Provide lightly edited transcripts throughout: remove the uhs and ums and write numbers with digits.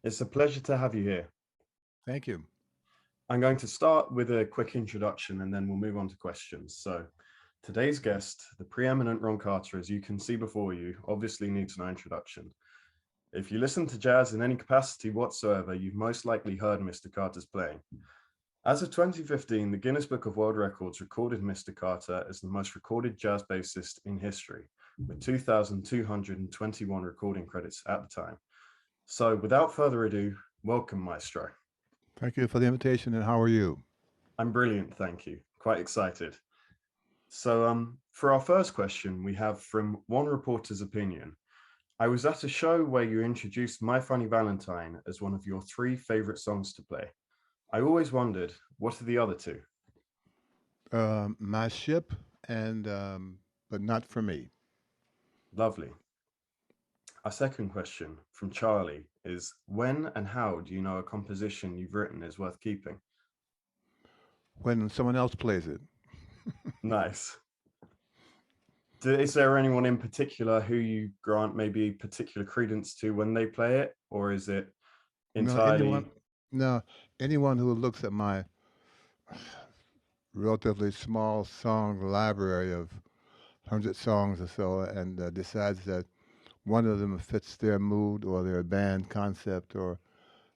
It's a pleasure to have you here. Thank you. I'm going to start with a quick introduction and then we'll move on to questions. So, today's guest, the preeminent Ron Carter, as you can see before you, obviously needs no introduction. If you listen to jazz in any capacity whatsoever, you've most likely heard Mr. Carter's playing. As of 2015, the Guinness Book of World Records recorded Mr. Carter as the most recorded jazz bassist in history, with 2,221 recording credits at the time. So, without further ado, welcome, Maestro. Thank you for the invitation, and how are you? I'm brilliant, thank you. Quite excited. So, for our first question, we have from one reporter's opinion. I was at a show where you introduced My Funny Valentine as one of your three favorite songs to play. I always wondered, what are the other two? My ship, and but not for me. Lovely. Our second question from Charlie is when and how do you know a composition you've written is worth keeping? When someone else plays it. Nice. Is there anyone in particular who you grant maybe particular credence to when they play it, or is it No, anyone. entirely? No, anyone who looks at my relatively small song library of 100 songs or so and decides that one of them fits their mood or their band concept or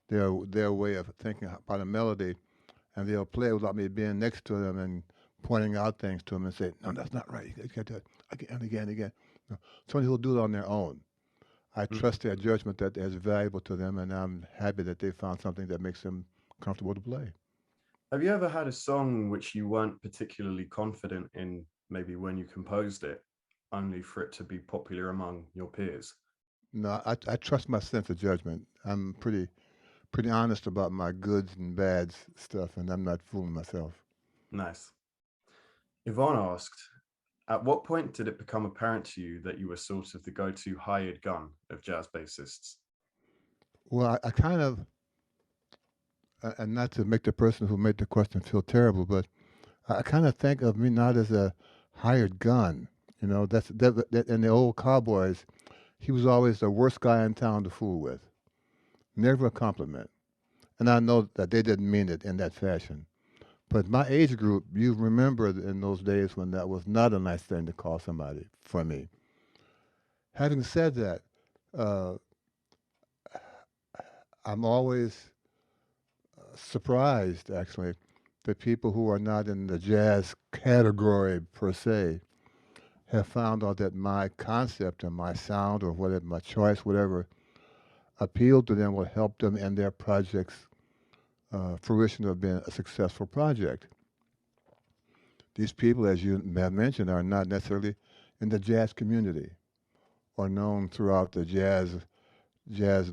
their way of thinking about a melody, and they'll play without me being next to them and pointing out things to them and say, "No, that's not right. You got to do it again and again and again." No. Someone who'll do it on their own. I Mm. trust their judgment that is valuable to them, and I'm happy that they found something that makes them comfortable to play. Have you ever had a song which you weren't particularly confident in, maybe when you composed it, only for it to be popular among your peers? No, I trust my sense of judgment. I'm pretty honest about my goods and bads stuff, and I'm not fooling myself. Nice. Yvonne asked, at what point did it become apparent to you that you were sort of the go-to hired gun of jazz bassists? Well, I kind of, and not to make the person who made the question feel terrible, but I kind of think of me not as a hired gun. You know, that in the old cowboys, he was always the worst guy in town to fool with. Never a compliment. And I know that they didn't mean it in that fashion. But my age group, you remember in those days when that was not a nice thing to call somebody for me. Having said that, uh, I'm always surprised, actually, that people who are not in the jazz category per se have found out that my concept and my sound or whatever, my choice, whatever, appealed to them will help them in their project's fruition of being a successful project. These people, as you have mentioned, are not necessarily in the jazz community or known throughout the jazz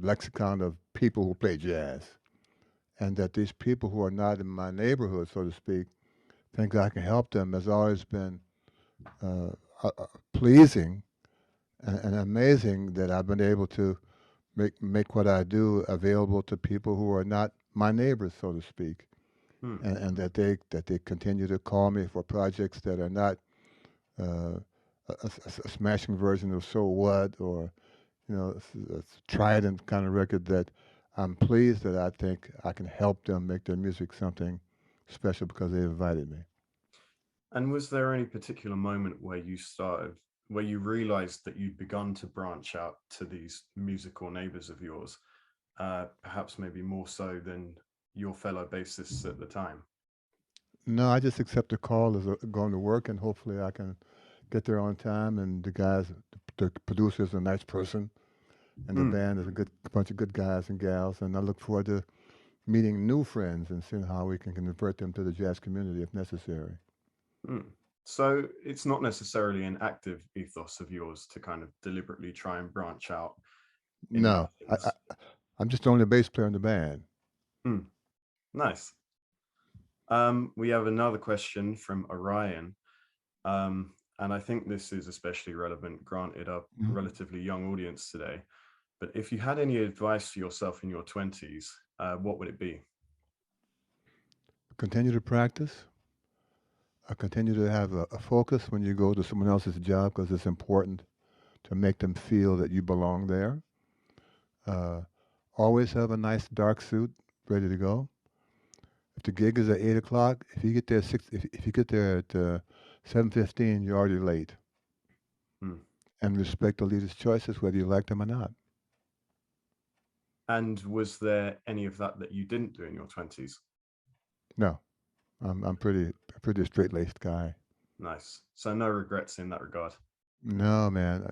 lexicon of people who play jazz. And that these people who are not in my neighborhood, so to speak, think I can help them has always been uh, pleasing and amazing that I've been able to make what I do available to people who are not my neighbors, so to speak, Hmm. and that they continue to call me for projects that are not uh, a smashing version of So What or a Trident kind of record that I'm pleased that I think I can help them make their music something special because they invited me. And was there any particular moment where where you realized that you'd begun to branch out to these musical neighbors of yours, perhaps maybe more so than your fellow bassists at the time? No, I just accept the call as going to work, and hopefully I can get there on time. And the producer's a nice person, and the Mm, band is a good bunch of good guys and gals. And I look forward to meeting new friends and seeing how we can convert them to the jazz community if necessary. mm. So it's not necessarily an active ethos of yours to kind of deliberately try and branch out in No, methods. I'm just the only bass player in the band. Mm, nice. We have another question from Orion. And I think this is especially relevant, granted our Mhm. relatively young audience today. But if you had any advice for yourself in your 20s, what would it be? Continue to practice. Continue to have a focus when you go to someone else's job because it's important to make them feel that you belong there. Uh, Always have a nice dark suit ready to go. If the gig is at 8 o'clock, if you get there if you get there at 7:15, you're already late. Hmm. And respect the leader's choices, whether you like them or not. And was there any of that that you didn't do in your 20s? No, I'm pretty straight laced guy. Nice. So no regrets in that regard. No, man,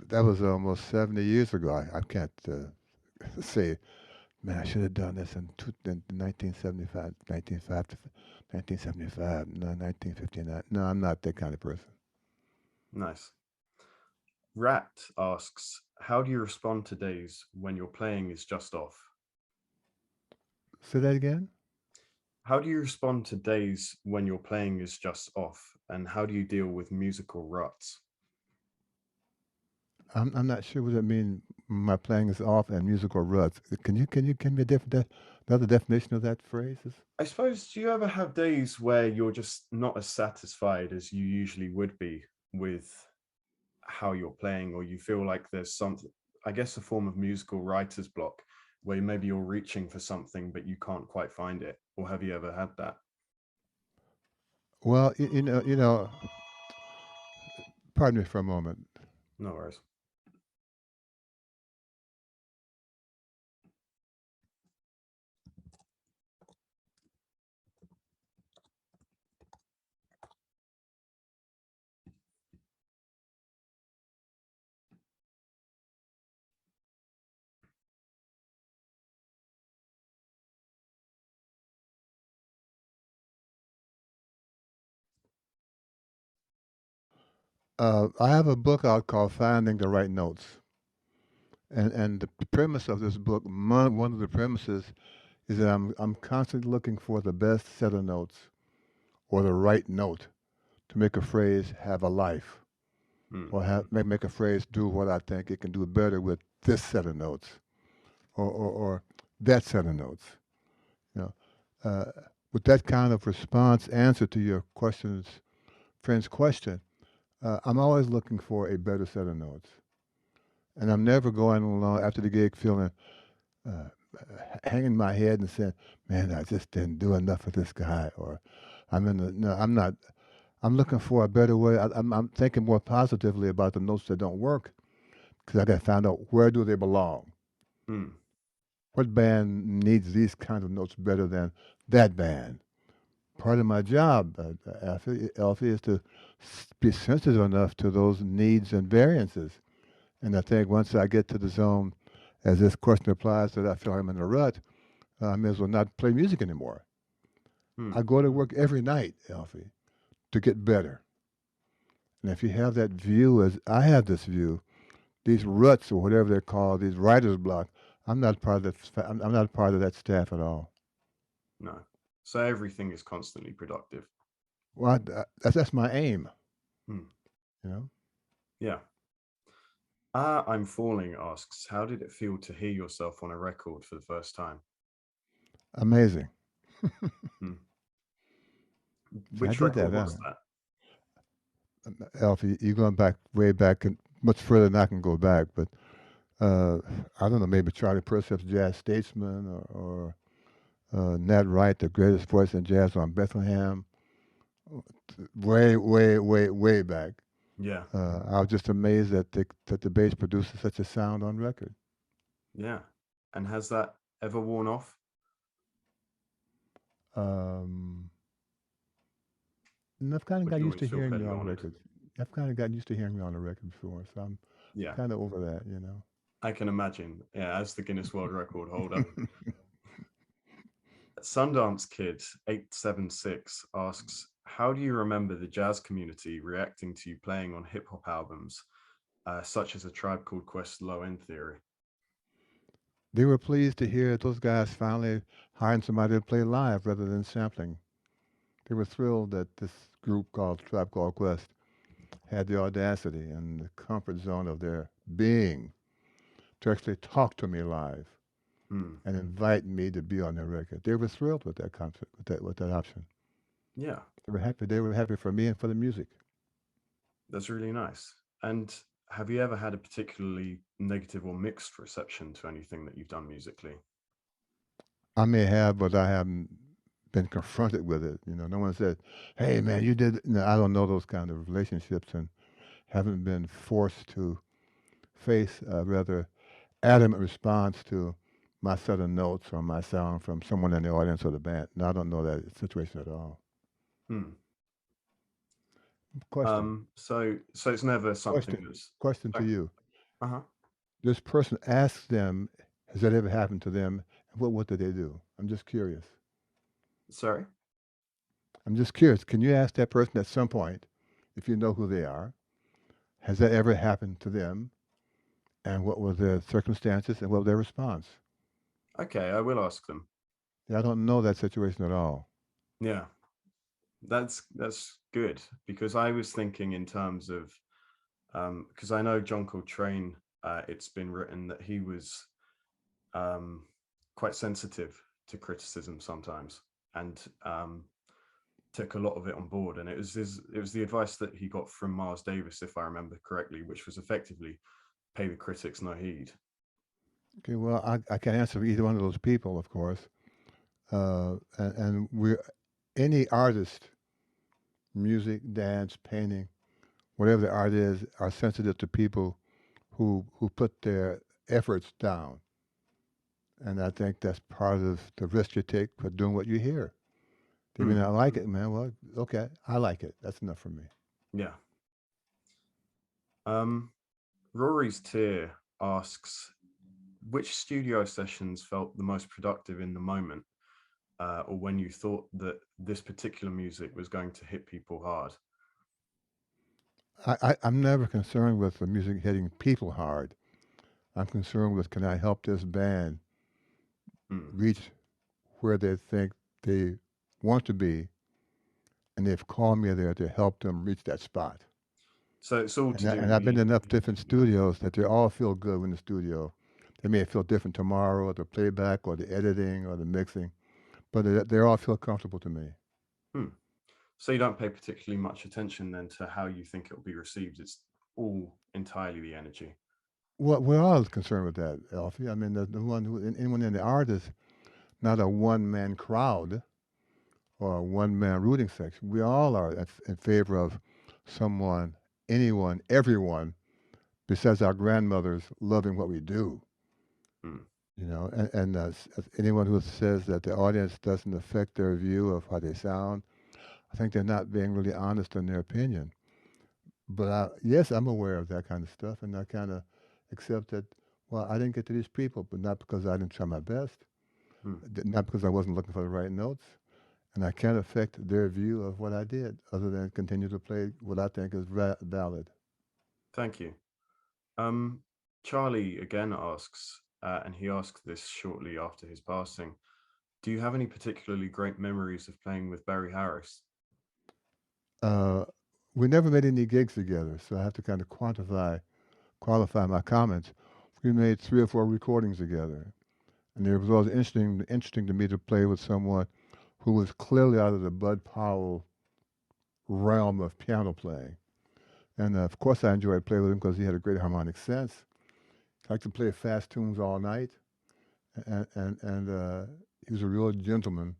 that was almost 70 years ago. I can't say, man, I should have done this in 1975, 1975, no, 1959. No, I'm not that kind of person. Nice. Rat asks, how do you respond to days when your playing is just off? Say that again? How do you respond to days when your playing is just off? And how do you deal with musical ruts? I'm not sure what that means. My playing is off and musical ruts. Can you give me another definition of that phrase? I suppose, do you ever have days where you're just not as satisfied as you usually would be with how you're playing, or you feel like there's something, I guess, a form of musical writer's block where maybe you're reaching for something but you can't quite find it? Or have you ever had that? Well, pardon me for a moment. No worries. I have a book out called Finding the Right Notes. And the premise of this book, one of the premises is that I'm constantly looking for the best set of notes or the right note to make a phrase have a life, or make a phrase do what I think it can do better with this set of notes, or that set of notes. You know, uh, with that kind of response answer to your friend's question, I'm always looking for a better set of notes, and I'm never going along after the gig feeling uh, hanging my head and saying, "Man, I just didn't do enough for this guy," or "I'm in the no, I'm not. I'm looking for a better way. I'm thinking more positively about the notes that don't work because I got to find out where do they belong. Mm. What band needs these kinds of notes better than that band? Part of my job, Alfie, is to be sensitive enough to those needs and variances. And I think once I get to the zone, as this question applies, that I feel I'm in a rut, I may as well not play music anymore. Mm. I go to work every night, Alfie, to get better. And if you have that view, as I have this view, these ruts or whatever they're called, these writer's block, I'm not part of that. I'm not part of that staff at all. No. So everything is constantly productive. Well, that's my aim. Mm. You know, Yeah. Ah, I'm Falling asks, how did it feel to hear yourself on a record for the first time? amazing. Mm. I Which did record that, was that? Alfie. You're going back way back and much further than I can go back. But uh, I don't know, maybe Charlie Persip's Jazz Statesman or Nat Wright, the greatest voice in jazz on Bethlehem. Way, way, way, way back. Yeah. I was just amazed that the bass produces such a sound on record. Yeah. And has that ever worn off? Um, and I've kind of Or do got you used always to feel hearing me fairly on honored? records. I've kind of gotten used to hearing me on a record before, so I'm Yeah. kind of over that. I can imagine. Yeah, as the Guinness World Record holder. Sundance Kid 876 asks, how do you remember the jazz community reacting to you playing on hip hop albums, such as A Tribe Called Quest Low End Theory? They were pleased to hear those guys finally hiring somebody to play live rather than sampling. They were thrilled that this group called Tribe Called Quest had the audacity and the comfort zone of their being to actually talk to me live Hmm. and invite me to be on their record. They were thrilled with that concept, with that option. Yeah, They were happy. They were happy for me and for the music. that's really nice. And have you ever had a particularly negative or mixed reception to anything that you've done musically? I may have, but I haven't been confronted with it. You know, no one said, "Hey, man, you did." No, I don't know those kind of relationships, and haven't been forced to face a rather adamant response to my set of notes or my sound from someone in the audience or the band. No, I don't know that situation at all. Hmm. Question, So it's never something question, that's. question to Sorry? you. Uh-huh. This person asks them, has that ever happened to them? And what did they do? I'm just curious. Sorry. I'm just curious. Can you ask that person at some point, if you know who they are, has that ever happened to them? And what were their circumstances and what was their response? Okay, I will ask them. Yeah, I don't know that situation at all. Yeah, that's good because I was thinking in terms of because I know John Coltrane. It's been written that he was um, quite sensitive to criticism sometimes, and took a lot of it on board. And it was the advice that he got from Miles Davis, if I remember correctly, which was effectively pay the critics no heed. Okay, well, I can't answer for either one of those people, of course. And we're any artist, music, dance, painting, whatever the art is, are sensitive to people who put their efforts down. And I think that's part of the risk you take for doing what you hear. They may Hmm. not like it, man. Well, okay, I like it. That's enough for me. Yeah. Um, Rory's Tear asks, which studio sessions felt the most productive in the moment, or when you thought that this particular music was going to hit people hard? I'm never concerned with the music hitting people hard. I'm concerned with can I help this band Hmm. reach where they think they want to be, and they've called me there to help them reach that spot. So it's all to do And with I've been the. in enough different studios that they all feel good in the studio. They may feel different tomorrow, or the playback, or the editing, or the mixing, but they all feel comfortable to me. Hmm. So you don't pay particularly much attention then to how you think it will be received. It's all entirely the energy. Well, we're all concerned with that, Alfie. I mean, the one who, anyone in the art is not a one-man crowd or a one-man rooting section. We all are in favor of someone, anyone, everyone, besides our grandmothers, loving what we do. Hmm. You know, anyone who says that the audience doesn't affect their view of how they sound, I think they're not being really honest in their opinion. But yes, I'm aware of that kind of stuff, and I kind of accept that. Well, I didn't get to these people, but not because I didn't try my best, Hmm. not because I wasn't looking for the right notes, and I can't affect their view of what I did, other than continue to play what I think is valid. Thank you. Um, Charlie again asks, and he asked this shortly after his passing. Do you have any particularly great memories of playing with Barry Harris? Uh, we never made any gigs together, so I have to kind of qualify my comments. We made 3 or 4 recordings together, and it was always interesting to me to play with someone who was clearly out of the Bud Powell realm of piano playing. And of course, I enjoyed playing with him because he had a great harmonic sense. He liked to play fast tunes all night, and he was a real gentleman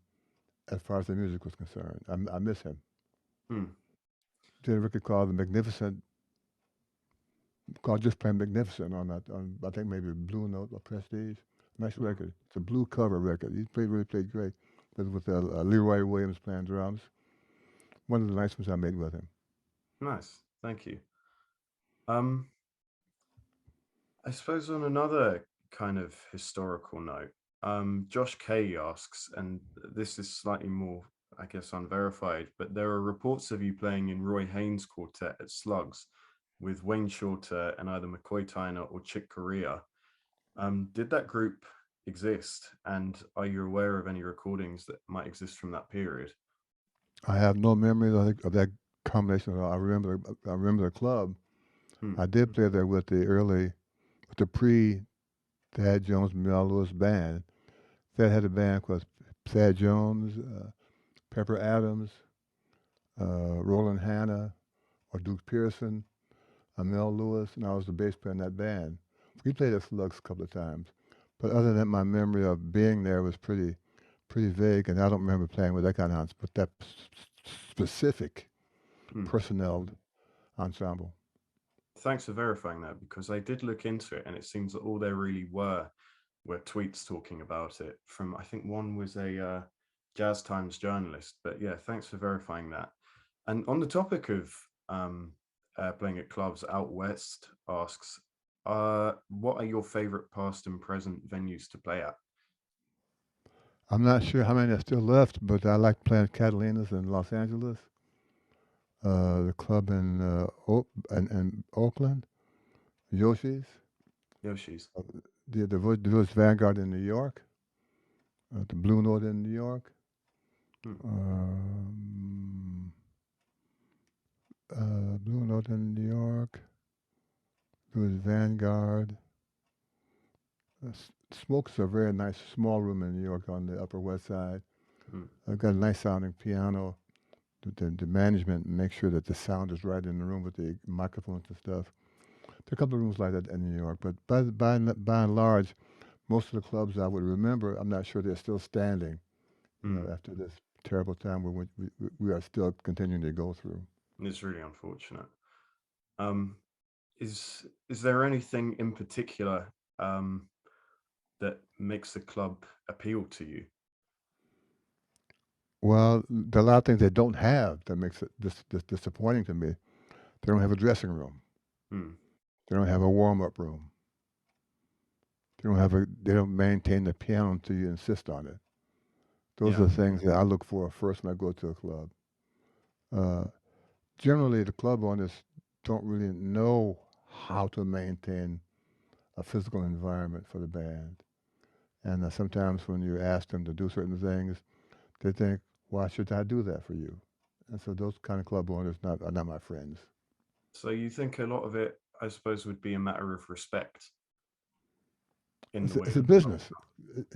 as far as the music was concerned. I miss him. Hmm. Did a record called The Magnificent, called just plain Magnificent on that, on I think maybe Blue Note or Prestige. Nice Hmm. record. It's a blue cover record. He really played great. With Leroy Williams playing drums. One of the nice ones I made with him. Nice. Thank you. Um, I suppose on another kind of historical note, Josh Kay asks, and this is slightly more, I guess, unverified, but there are reports of you playing in Roy Haynes' quartet at Slugs with Wayne Shorter and either McCoy Tyner or Chick Corea. Did that group exist? And are you aware of any recordings that might exist from that period? I have no memory of that combination at all. I remember the club. Hmm. I did play there with the pre Thad Jones Mel Lewis band. Thad had a band called Thad Jones, Pepper Adams, Roland Hanna, or Duke Pearson. Mel Lewis, and I was the bass player in that band. We played at Slugs a couple of times, but other than that, my memory of being there was pretty vague, and I don't remember playing with that kind of but that specific Hmm. personnel ensemble. Thanks for verifying that, because I did look into it and it seems that all there really were tweets talking about it from, I think one was a Jazz Times journalist. But yeah, thanks for verifying that. And on the topic of playing at clubs, Out West asks, what are your favorite past and present venues to play at? I'm not sure how many are still left, but I like playing Catalina's in Los Angeles, the club in Oakland, Yoshi's, Yoshi's. the Village Vanguard in New York, the Blue Note in New York, Hmm. um, Blue Note in New York, Village Vanguard. Smokes a very nice small room in New York on the Upper West Side. Hmm. I've got a nice sounding piano. The management make sure that the sound is right in the room with the microphones and stuff. There are a couple of rooms like that in New York, but by and large, most of the clubs I would remember, I'm not sure they're still standing. Hmm. After this terrible time we are still continuing to go through. It's really unfortunate. Um, is there anything in particular that makes the club appeal to you? Well, there are a lot of things they don't have that makes it disappointing to me. They don't have a dressing room. Hmm. They don't have a warm up room. They don't maintain the piano until you insist on it. Those Yeah. are the things that I look for first when I go to a club. Uh, Generally, the club owners don't really know how to maintain a physical environment for the band. And sometimes when you ask them to do certain things, they think, why should I do that for you? And so those kind of club owners are not my friends. So you think a lot of it, I suppose, would be a matter of respect in the way It's a that the club business.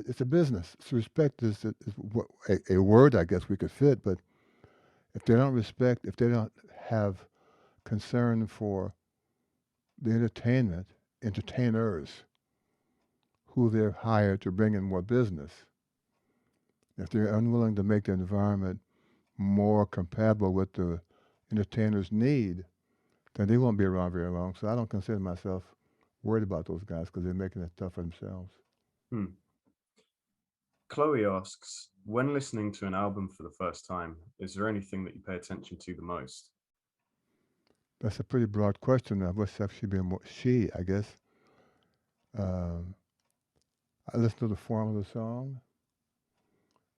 It's a business. So respect is a word I guess we could fit, but if they don't respect, if they don't have concern for the entertainers who they're hired to bring in more business, if they're unwilling to make the environment more compatible with the entertainer's need, then they won't be around very long. So I don't consider myself worried about those guys because they're making it tough for themselves. Hmm. Chloe asks, when listening to an album for the first time, is there anything that you pay attention to the most? That's a pretty broad question. I wish actually been more she, I guess. Um, I listen to the form of the song.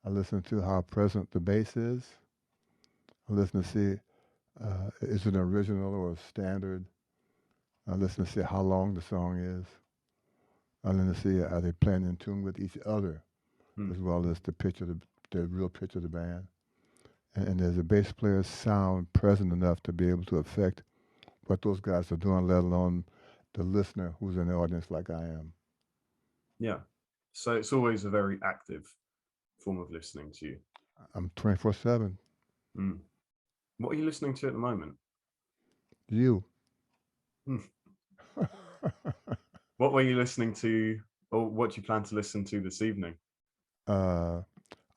I listen to how present the bass is. I listen to see is it an original or a standard. I listen to see how long the song is. I listen to see are they playing in tune with each other Hmm. as well as the real pitch of the band. And there's a bass player's sound present enough to be able to affect what those guys are doing, let alone the listener who's in the audience like I am. Yeah. So it's always a very active form of listening to you. I'm 24/7. Hmm. What are you listening to at the moment? You. Hmm. What were you listening to, or what do you plan to listen to this evening? I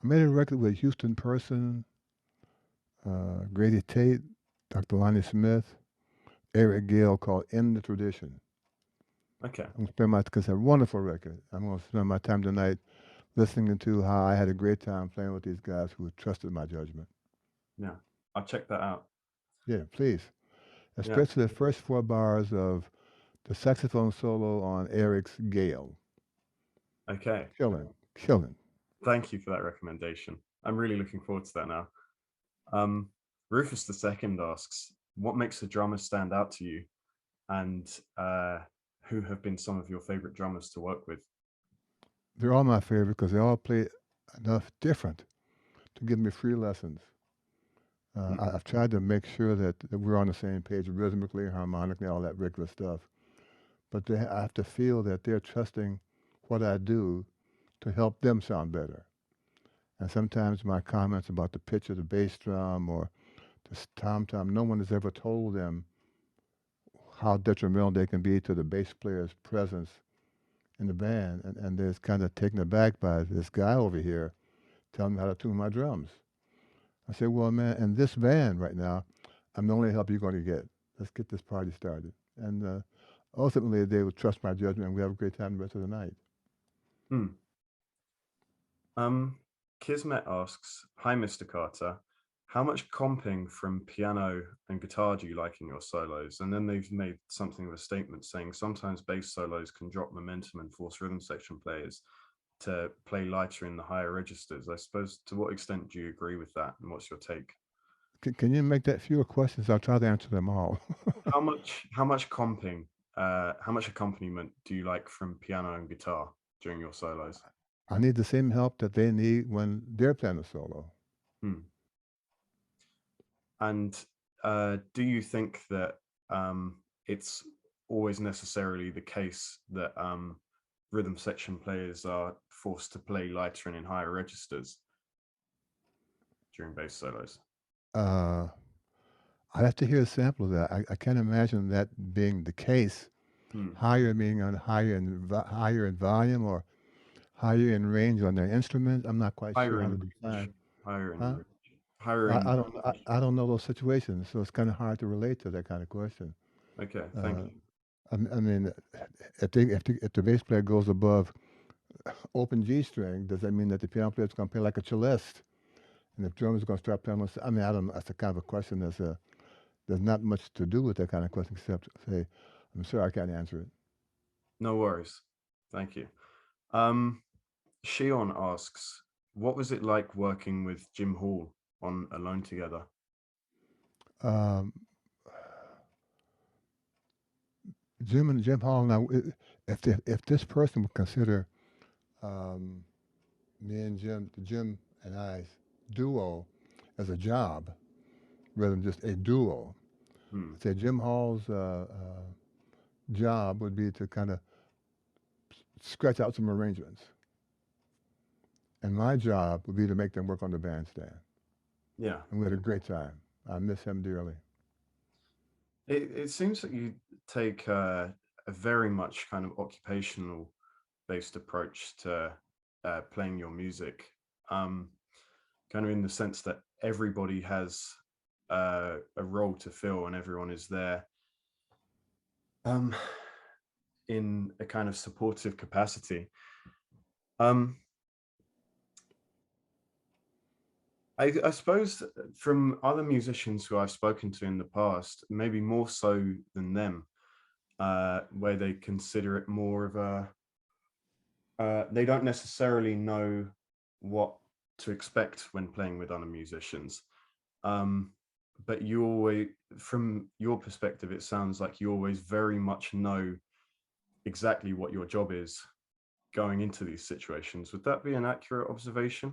made a record with Houston Person, Grady Tate, Dr. Lonnie Smith, Eric Gale called In the Tradition. Okay. I'm going to spend because it's a wonderful record. I'm going to spend my time tonight listening to how I had a great time playing with these guys who trusted my judgment. Yeah. I'll check that out. Yeah, please. Yeah. Especially the first four bars of the saxophone solo on Eric's Gale. Okay. Killing, killing. Thank you for that recommendation. I'm really looking forward to that now. Um, Rufus II asks, what makes a drummer stand out to you, and who have been some of your favorite drummers to work with? They're all my favorite because they all play enough different to give me free lessons. Hmm. I've tried to make sure that we're on the same page rhythmically, harmonically, all that regular stuff. But I have to feel that they're trusting what I do to help them sound better. And sometimes my comments about the pitch of the bass drum or the tom tom, no one has ever told them how detrimental they can be to the bass player's presence in the band. And they're kind of taken aback by this guy over here telling me how to tune my drums. I said, well, man, in this band right now, I'm the only help you're going to get. Let's get this party started. And ultimately, they would trust my judgment, and we have a great time the rest of the night. Kismet asks, hi, Mr. Carter. How much comping from piano and guitar do you like in your solos? And then they've made something of a statement saying sometimes bass solos can drop momentum and force rhythm section players to play lighter in the higher registers. I suppose, to what extent do you agree with that? And what's your take? Can you make that fewer questions? I'll try to answer them all. How much comping, how much accompaniment do you like from piano and guitar during your solos? I need the same help that they need when they're playing a solo. And do you think that it's always necessarily the case that rhythm section players are forced to play lighter and in higher registers during bass solos? I'd have to hear a sample of that. I can't imagine that being the case. Higher meaning on higher in volume or higher in range on their instrument. I'm not quite Higher sure how in to range, define. higher in Huh? range, higher in. I don't know those situations, so it's kind of hard to relate to that kind of question. Okay, thank you. I mean, if the bass player goes above open G string, does that mean that the piano player is going to play like a cellist? And if drummer is going to start playing, I mean, I don't know. That's a kind of a question there's not much to do with that kind of question except say, I'm sorry, I can't answer it. No worries. Thank you. Shion asks, what was it like working with Jim Hall on Alone Together? Um, Jim Hall. Now, if this person would consider me and Jim and I's duo as a job rather than just a duo, I'd say Jim Hall's job would be to kind of scratch out some arrangements, and my job would be to make them work on the bandstand. Yeah, and we had a great time. I miss him dearly. it seems that you take a very much kind of occupational based approach to playing your music, kind of in the sense that everybody has a role to fill and everyone is there in a kind of supportive capacity. I suppose from other musicians who I've spoken to in the past, maybe more so than them, where they consider it more of a, they don't necessarily know what to expect when playing with other musicians. But you always, from your perspective, it sounds like you always very much know exactly what your job is going into these situations. Would that be an accurate observation?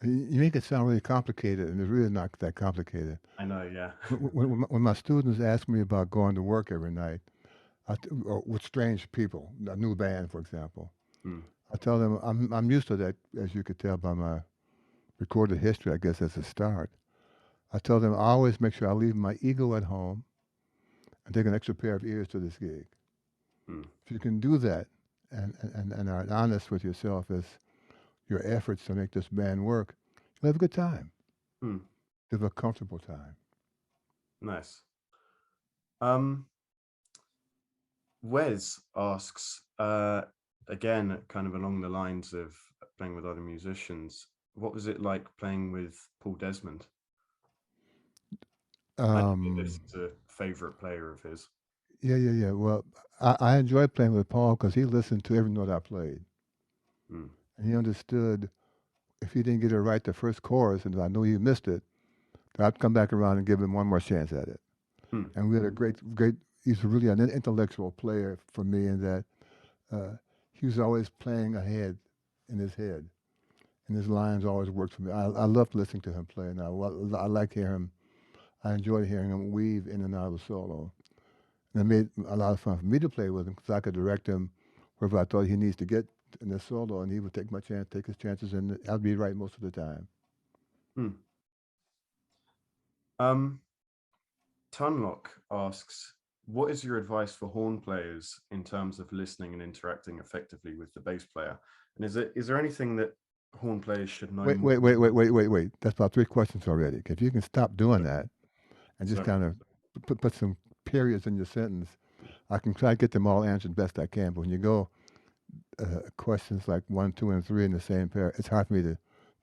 You make it sound really complicated, and it's really not that complicated. I know, yeah. When my students ask me about going to work every night, or with strange people, a new band, for example, I tell them I'm used to that, as you could tell by my recorded history, I guess, as a start. I tell them I always make sure I leave my ego at home and take an extra pair of ears to this gig. If you can do that and are honest with yourself as your efforts to make this band work, you'll have a good time. You'll have a comfortable time. Nice. Wes asks, again, kind of along the lines of playing with other musicians, what was it like playing with Paul Desmond? I know this is a favorite player of his. Yeah. Well, I enjoyed playing with Paul because he listened to every note I played. And he understood if he didn't get it right the first chorus and I knew he missed it, I'd come back around and give him one more chance at it. And we had a great, he's really an intellectual player for me in that he was always playing ahead in his head. And his lines always worked for me. I loved listening to him play. Now I like hearing him. I enjoyed hearing him weave in and out of the solo. And it made a lot of fun for me to play with him because I could direct him wherever I thought he needs to get in the solo, and he would take his chances, and I'd be right most of the time. Tunlock asks, what is your advice for horn players in terms of listening and interacting effectively with the bass player? And is there anything that horn players should know Wait, more? wait, wait, wait, wait, wait, wait. That's about three questions already. If you can stop doing that and just So, kind of put some periods in your sentence, I can try to get them all answered best I can. But when you go questions like 1, 2, and 3 in the same pair, it's hard for me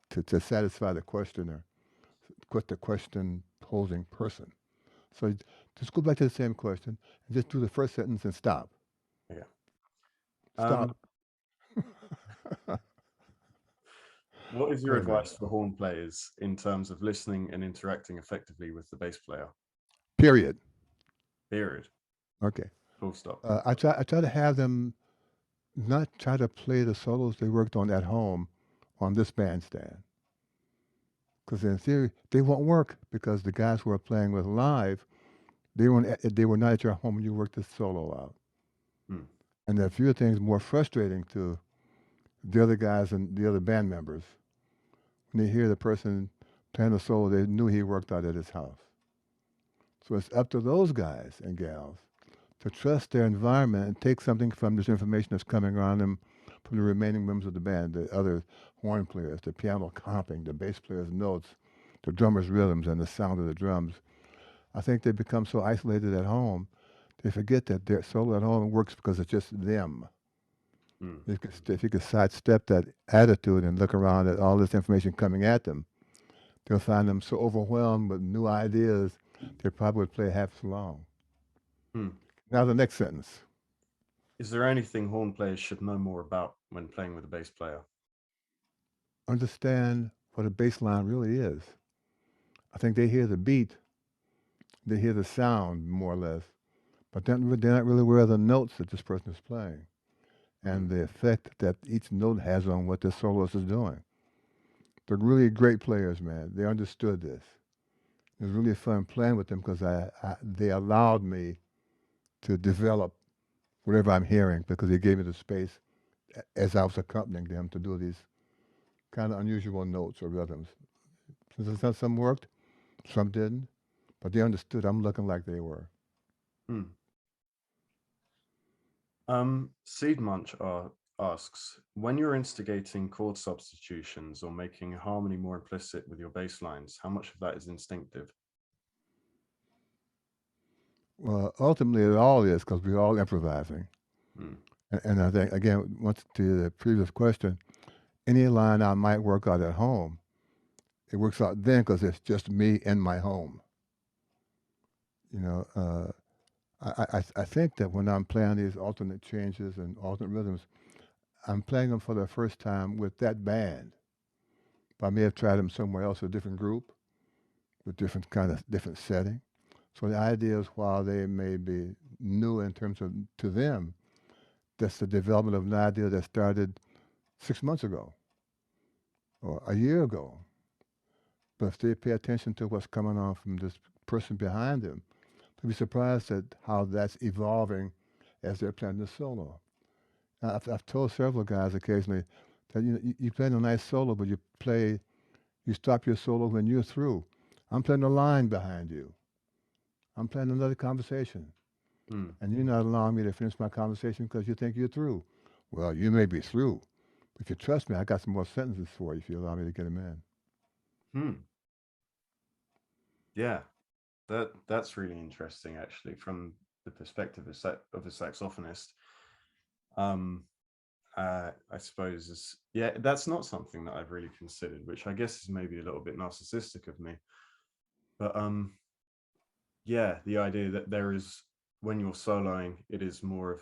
to satisfy the questioner, quit the question posing person. So just go back to the same question and just do the first sentence and stop. yeah. Stop. What is Go your ahead, man. advice for horn players in terms of listening and interacting effectively with the bass player? Period. Period. Okay. Full stop. I try to have them not try to play the solos they worked on at home on this bandstand. Because in theory, they won't work because the guys who are playing with live, they were not at your home when you worked the solo out. Hmm. And there are few things more frustrating to the other guys and the other band members when they hear the person playing a solo they knew he worked out at his house. So it's up to those guys and gals to trust their environment and take something from this information that's coming around them from the remaining members of the band, the other horn players, the piano comping, the bass player's notes, the drummer's rhythms, and the sound of the drums. I think they become so isolated at home, they forget that their solo at home works because it's just them. Hmm. If you could sidestep that attitude and look around at all this information coming at them, they'll find them so overwhelmed with new ideas, they probably would play half as long. Hmm. Now the next sentence. Is there anything horn players should know more about when playing with a bass player? Understand what a bass line really is. I think they hear the beat, they hear the sound more or less, but they're not really aware of the notes that this person is playing Hmm. and the effect that each note has on what the soloist is doing. They're really great players, man. They understood this. It was really fun playing with them because they allowed me to develop whatever I'm hearing because they gave me the space as I was accompanying them to do these kind of unusual notes or rhythms. Some worked, some didn't, but they understood I'm looking like they were. Hmm. Seed Munch asks, when you're instigating chord substitutions or making harmony more implicit with your bass lines, how much of that is instinctive? Well, ultimately, it all is because we're all improvising. Hmm. And I think, again, once to the previous question, any line I might work out at home, it works out then because it's just me in my home. You know, I think that when I'm playing these alternate changes and alternate rhythms, I'm playing them for the first time with that band. But I may have tried them somewhere else, a different group, with different kind of different setting. So the idea is while they may be new in terms of to them, that's the development of an idea that started 6 months ago or a year ago. But if they pay attention to what's coming on from this person behind them, they'll be surprised at how that's evolving as they're playing the solo. Now, I've told several guys occasionally that you play a nice solo, but you stop your solo when you're through. I'm playing a line behind you. I'm playing another conversation. Hmm. And you're not allowing me to finish my conversation because you think you're through. Well, you may be through. But if you trust me, I got some more sentences for you if you allow me to get them in. Hmm. Yeah, that's really interesting, actually, from the perspective of a saxophonist. Um, I suppose yeah, that's not something that I've really considered, which I guess is maybe a little bit narcissistic of me. But yeah, the idea that there is when you're soloing, it is more of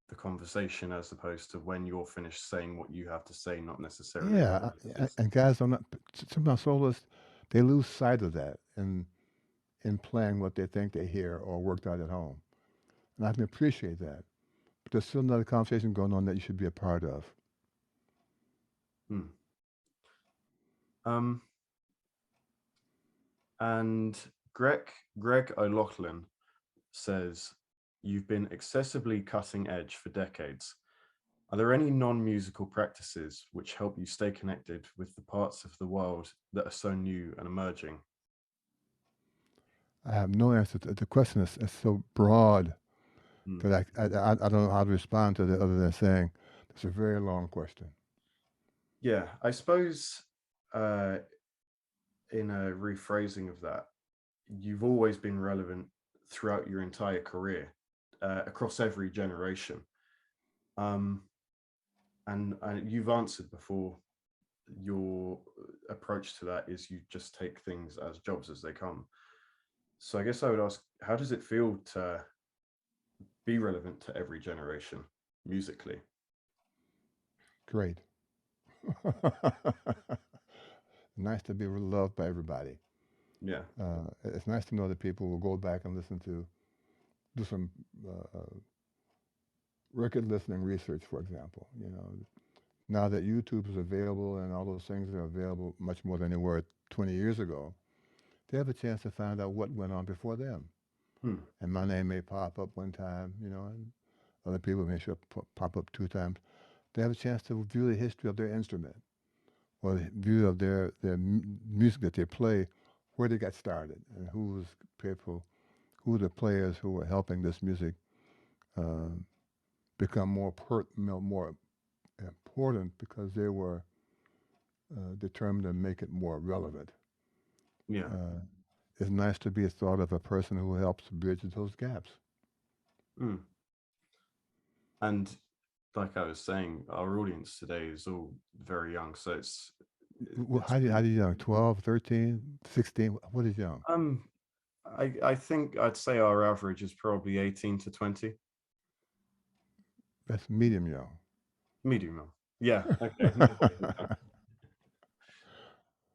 the conversation as opposed to when you're finished saying what you have to say, not necessarily what Yeah, is. and guys don't. Some of my soloists, they lose sight of that in playing what they think they hear or worked out at home, and I can appreciate that. But there's still another conversation going on that you should be a part of. Hmm. Um, and Greg O'Loughlin says, you've been excessively cutting edge for decades. Are there any non-musical practices which help you stay connected with the parts of the world that are so new and emerging? I have no answer. The question is so broad Mm. that I don't know how to respond to it other than saying it's a very long question. Yeah, I suppose in a rephrasing of that, you've always been relevant throughout your entire career, across every generation. Um, and you've answered before. Your approach to that is you just take things as jobs as they come. So I guess I would ask, how does it feel to be relevant to every generation musically? Great. Nice to be loved by everybody. Yeah. It's nice to know that people will go back and listen to, do some record listening research, for example. Now that YouTube is available and all those things are available much more than they were 20 years ago, they have a chance to find out what went on before them. Hmm. And my name may pop up one time, and other people may pop up two times. They have a chance to view the history of their instrument or the view of their music that they play, where they got started, and who the players who were helping this music uh, become more important because they were determined to make it more relevant. Yeah. Uh, it's nice to be thought of a person who helps bridge those gaps. Hmm. And like I was saying, our audience today is all very young, so it's How do you young? 12, 13, 16? What is young? I think I'd say our average is probably 18 to 20. That's medium young. Medium young. Yeah, okay.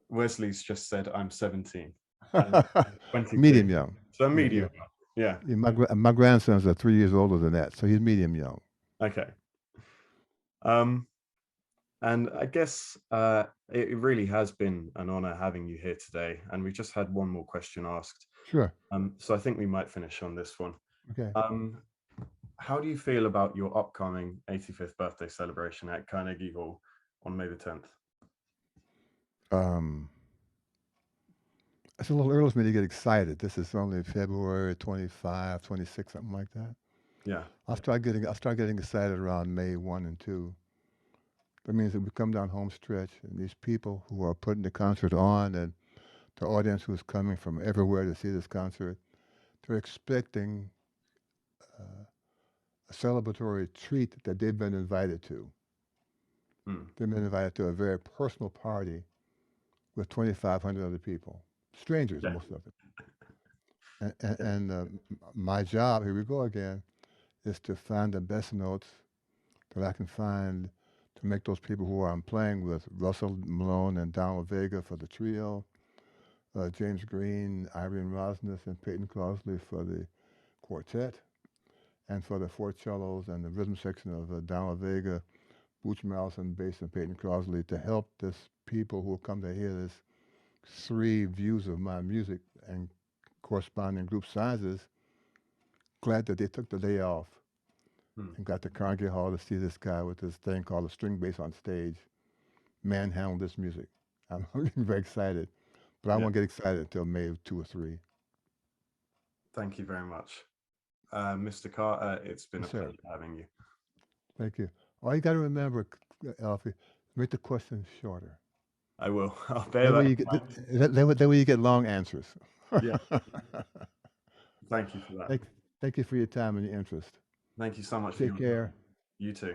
Wesley's just said I'm 17 and 22. Medium young. So Yeah, yeah. medium young. Yeah. Yeah, my grandsons are 3 years older than that, so he's medium young. Okay. Um, and I guess it really has been an honor having you here today. And we just had one more question asked. Sure. So I think we might finish on this one. Okay. How do you feel about your upcoming 85th birthday celebration at Carnegie Hall on May the 10th? Um, it's a little early for me to get excited. This is only February 25, 26, something like that. Yeah. I'll start getting excited around May 1 and 2. That means that we come down home stretch and these people who are putting the concert on and the audience who's coming from everywhere to see this concert, they're expecting uh, a celebratory treat that they've been invited to. Hmm. They've been invited to a very personal party with 2,500 other people, strangers, Yeah. most of it. And my job, here we go again, is to find the best notes that I can find to make those people who I'm playing with, Russell Malone and Donald Vega for the trio, James Green, Irene Rosnes, and Peyton Crossley for the quartet, and for the four cellos and the rhythm section of Donald Vega, Booch Malison, bass, and Peyton Crossley to help this people who will come to hear this three views of my music and corresponding group sizes. Glad that they took the day off Hmm. and got to Carnegie Hall to see this guy with this thing called a string bass on stage manhandle this music. I'm getting very excited, but I Yeah. won't get excited until May 2 or 3. Thank you very much. Mr. Carter, it's been a Yes, sir. pleasure having you. Thank you. All you got to remember, Alfie, make the questions shorter. I will. I'll bear That way that you in get mind. that way you get long answers. Yeah. Thank you for that. thank, thank you for your time and your interest. Thank you so much for Take your time. care. You too.